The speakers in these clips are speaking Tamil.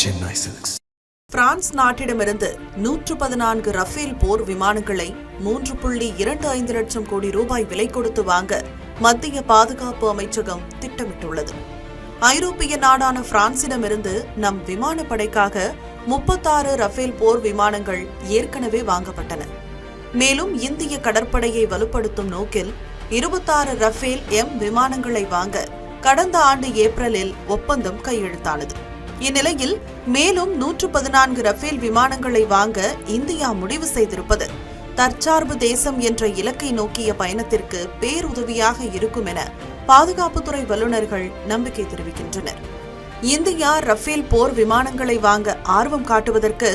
Chennai Silks. பிரான்ஸ் நாட்டிடமிருந்து 114 ரஃபேல் போர் விமானங்களை 3.25 லட்சம் கோடி ரூபாய் விலை கொடுத்து வாங்க மத்திய பாதுகாப்பு அமைச்சகம் திட்டமிட்டுள்ளது. ஐரோப்பிய நாடான பிரான்சிடமிருந்து நம் விமானப்படைக்காக 36 ரஃபேல் போர் விமானங்கள் ஏற்கனவே வாங்கப்பட்டன. மேலும் இந்திய கடற்படையை வலுப்படுத்தும் நோக்கில் 26 ரஃபேல் விமானங்களை வாங்க கடந்த ஆண்டு ஏப்ரலில் ஒப்பந்தம் கையெழுத்தானது. இந்நிலையில் மேலும் 114 ரஃபேல் விமானங்களை வாங்க இந்தியா முடிவு செய்திருப்பது தற்சார்பு தேசம் என்ற இலக்கை நோக்கிய பயணத்திற்கு பேருதவியாக இருக்கும் என பாதுகாப்புத்துறை வல்லுநர்கள் நம்பிக்கை தெரிவிக்கின்றனர். இந்தியா ரஃபேல் போர் விமானங்களை வாங்க ஆர்வம் காட்டுவதற்கு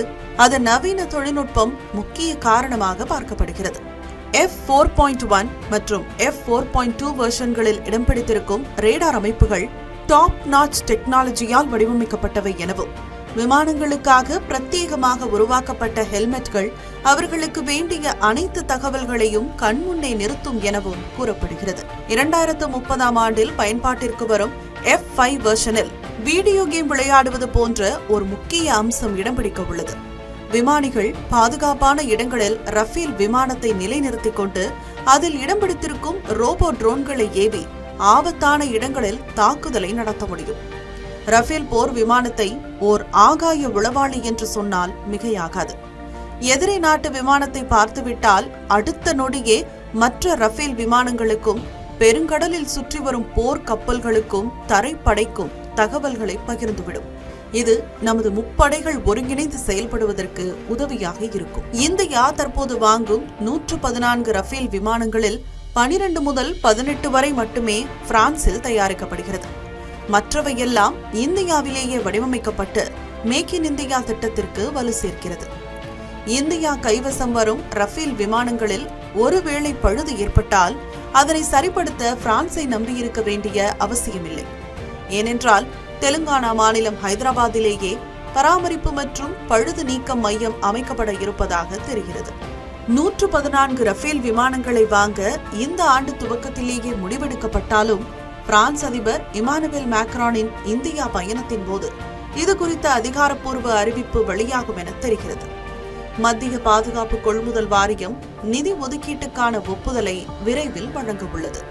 அதன் நவீன தொழில்நுட்பம் முக்கிய காரணமாக பார்க்கப்படுகிறது. F4.1 மற்றும் F4.2 வெர்ஷன்களில் இடம் பிடித்திருக்கும் ரேடார் அமைப்புகள் டாப் நாட்ச் டெக்னாலஜியால் வடிவமைக்கப்பட்டவை எனவும் விமானங்களுக்காக பிரத்யேகமாக உருவாக்கப்பட்ட ஹெல்மெட்கள் அவர்களுக்கு வேண்டிய அனைத்து தகவல்களையும் கண்முன்னே நிறுத்தும் எனவும் கூறப்படுகிறது. 2030ஆம் ஆண்டில் பயன்பாட்டிற்கு வரும் F5 வெர்ஷனில் வீடியோ கேம் விளையாடுவது போன்ற ஒரு முக்கிய அம்சம் இடம் பிடிக்க உள்ளது. விமானிகள் பாதுகாப்பான இடங்களில் ரஃபேல் விமானத்தை நிலைநிறுத்திக் கொண்டு அதில் இடம் பிடித்திருக்கும் ரோபோ ட்ரோன்களை ஏவி ஆபத்தான இடங்களில் தாக்குதலை நடத்த முடியும். ரஃபேல் போர் விமானத்தை ஓர் ஆகாய உளவாளி என்று சொன்னால் மிகையாகாது. எதிரி நாட்டு விமானத்தை பார்த்துவிட்டால் அடுத்த நொடியே மற்ற ரஃபேல் விமானங்களுக்கும் பெருங்கடலில் சுற்றி வரும் போர் கப்பல்களுக்கும் தரைப்படைக்கும் தகவல்களை பகிர்ந்துவிடும். இது நமது முப்படைகள் ஒருங்கிணைந்து செயல்படுவதற்கு உதவியாக இருக்கும். இந்தியா தற்போது வாங்கும் 114 ரஃபேல் விமானங்களில் 12 முதல் 18 வரை மட்டுமே பிரான்சில் தயாரிக்கப்படுகிறது. மற்றவையெல்லாம் இந்தியாவிலேயே வடிவமைக்கப்பட்டு மேக் இன் இந்தியா திட்டத்திற்கு வலு சேர்க்கிறது. இந்தியா கைவசம் வரும் ரஃபேல் விமானங்களில் ஒருவேளை பழுது ஏற்பட்டால் அதனை சரிப்படுத்த பிரான்சை நம்பியிருக்க வேண்டிய அவசியமில்லை. ஏனென்றால் தெலுங்கானா மாநிலம் ஹைதராபாத்திலேயே பராமரிப்பு மற்றும் பழுது நீக்கம் மையம் அமைக்கப்பட இருப்பதாக தெரிகிறது. 114 ரஃபேல் விமானங்களை வாங்க இந்த ஆண்டு துவக்கத்திலேயே முடிவெடுக்கப்பட்டாலும் பிரான்ஸ் அதிபர் இமானுவேல் மேக்ரானின் இந்தியா பயணத்தின் போது இது குறித்த அதிகாரப்பூர்வ அறிவிப்பு வெளியாகும் என தெரிகிறது. மத்திய பாதுகாப்பு கொள்முதல் வாரியம் நிதி ஒதுக்கீட்டுக்கான ஒப்புதலை விரைவில் வழங்க உள்ளது.